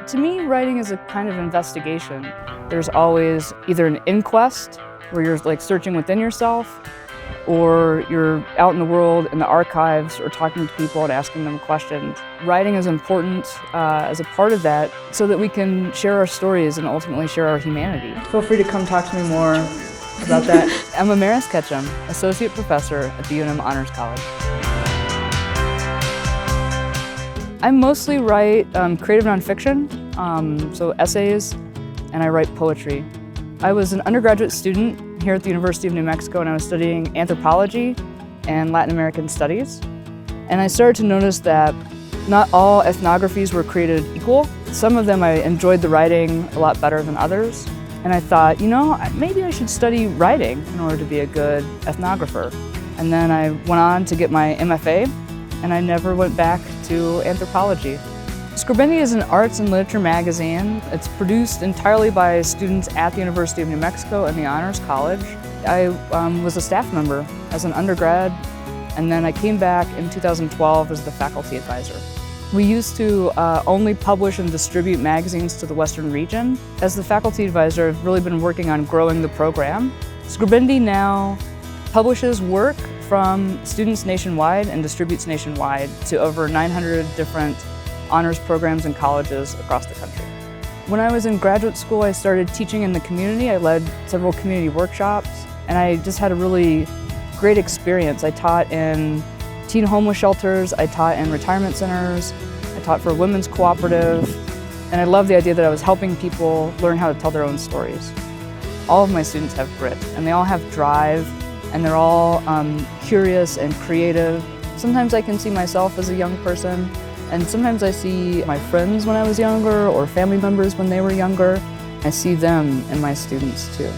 To me, writing is a kind of investigation. There's always either an inquest, where you're like searching within yourself, or you're out in the world in the archives or talking to people and asking them questions. Writing is important as a part of that so that we can share our stories and ultimately share our humanity. Feel free to come talk to me more about that. I'm Amaris Ketcham, Associate Professor at the UNM Honors College. I mostly write creative nonfiction, so essays, and I write poetry. I was an undergraduate student here at the University of New Mexico, and I was studying anthropology and Latin American studies. And I started to notice that not all ethnographies were created equal. Some of them I enjoyed the writing a lot better than others. And I thought, you know, maybe I should study writing in order to be a good ethnographer. And then I went on to get my MFA, and I never went back to anthropology. Scribendi is an arts and literature magazine. It's produced entirely by students at the University of New Mexico and the Honors College. I was a staff member as an undergrad, and then I came back in 2012 as the faculty advisor. We used to only publish and distribute magazines to the Western region. As the faculty advisor, I've really been working on growing the program. Scribendi now publishes work from students nationwide and distributes nationwide to over 900 different honors programs and colleges across the country. When I was in graduate school, I started teaching in the community. I led several community workshops, and I just had a really great experience. I taught in teen homeless shelters, I taught in retirement centers, I taught for a women's cooperative, and I loved the idea that I was helping people learn how to tell their own stories. All of my students have grit, and they all have drive, and they're all curious and creative. Sometimes I can see myself as a young person, and sometimes I see my friends when I was younger or family members when they were younger. I see them in my students too.